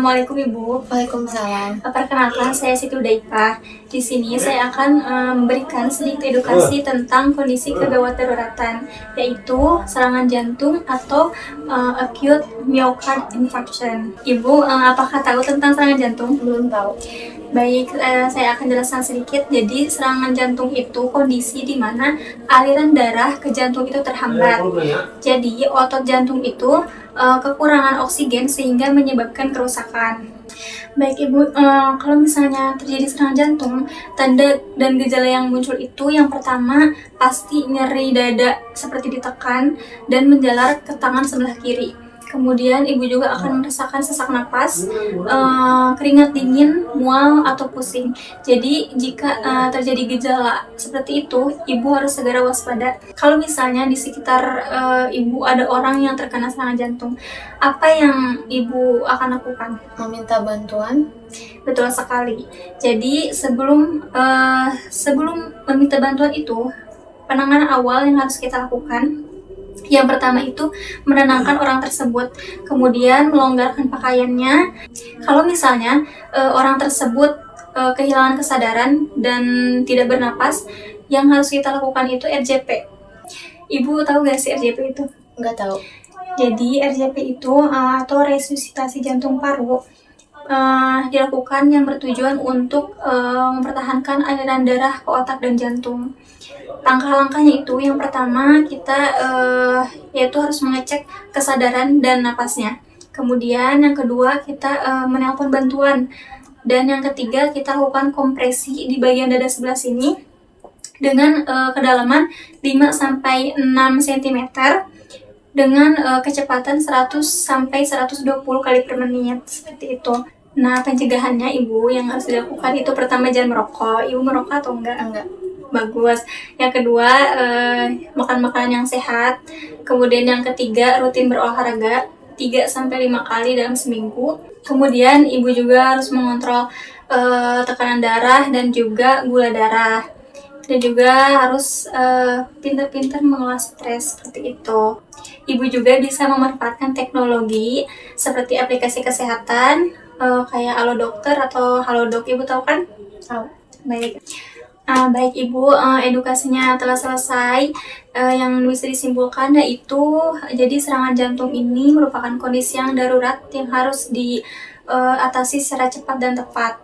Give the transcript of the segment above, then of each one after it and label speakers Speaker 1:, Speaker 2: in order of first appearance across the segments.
Speaker 1: Assalamualaikum Ibu.
Speaker 2: Waalaikumsalam.
Speaker 1: Perkenalkan, saya Siti Udaipah. Di sini saya akan memberikan sedikit edukasi tentang kondisi kegawat daruratan, yaitu serangan jantung atau acute myocardial infarction. Ibu, apakah tahu tentang serangan jantung?
Speaker 2: Belum tahu.
Speaker 1: Baik, saya akan jelaskan sedikit. Jadi, serangan jantung itu kondisi di mana aliran darah ke jantung itu terhambat. Jadi, otot jantung itu kekurangan oksigen sehingga menyebabkan kerusakan. Baik Ibu, kalau misalnya terjadi serangan jantung, tanda dan gejala yang muncul itu yang pertama pasti nyeri dada seperti ditekan dan menjalar ke tangan sebelah kiri. Kemudian Ibu juga akan merasakan sesak napas, keringat dingin, mual, atau pusing. Jadi jika terjadi gejala seperti itu, Ibu harus segera waspada. Kalau misalnya di sekitar Ibu ada orang yang terkena serangan jantung, apa yang Ibu akan lakukan?
Speaker 2: Meminta bantuan.
Speaker 1: Betul sekali. Jadi sebelum meminta bantuan itu, penanganan awal yang harus kita lakukan, yang pertama itu menenangkan orang tersebut, kemudian melonggarkan pakaiannya. Kalau misalnya orang tersebut kehilangan kesadaran dan tidak bernapas, yang harus kita lakukan itu RJP. Ibu tahu gak sih RJP itu?
Speaker 2: Nggak tahu.
Speaker 1: Jadi RJP itu atau resusitasi jantung paru dilakukan yang bertujuan untuk mempertahankan aliran darah ke otak dan jantung. Langkah-langkahnya itu yang pertama kita yaitu harus mengecek kesadaran dan napasnya. Kemudian yang kedua kita menelpon bantuan. Dan yang ketiga kita lakukan kompresi di bagian dada sebelah sini dengan kedalaman 5-6 cm dengan kecepatan 100 sampai 120 kali per menit, seperti itu. Nah, pencegahannya Ibu yang harus dilakukan itu pertama jangan merokok. Ibu merokok atau enggak?
Speaker 2: Enggak.
Speaker 1: Bagus. Yang kedua, makan makanan yang sehat. Kemudian yang ketiga, rutin berolahraga 3-5 kali dalam seminggu. Kemudian Ibu juga harus mengontrol tekanan darah dan juga gula darah. Dan juga harus pintar-pintar mengelola stres, seperti itu. Ibu juga bisa memanfaatkan teknologi seperti aplikasi kesehatan kayak Halo Dokter atau Halodoc. Ibu tahu kan?
Speaker 2: Tahu.
Speaker 1: Baik. Baik Ibu, edukasinya telah selesai. Yang bisa disimpulkan yaitu jadi serangan jantung ini merupakan kondisi yang darurat yang harus diatasi secara cepat dan tepat.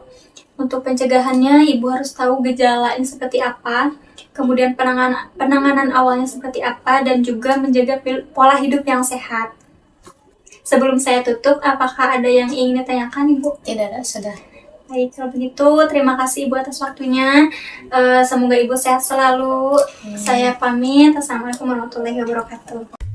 Speaker 1: Untuk pencegahannya, Ibu harus tahu gejalanya seperti apa, kemudian penanganan awalnya seperti apa, dan juga menjaga pola hidup yang sehat. Sebelum saya tutup, apakah ada yang ingin ditanyakan Ibu?
Speaker 2: Tidak ada, sudah.
Speaker 1: Baik, kalau begitu terima kasih Ibu atas waktunya. Semoga Ibu sehat selalu. Saya pamit. Assalamualaikum warahmatullahi wabarakatuh.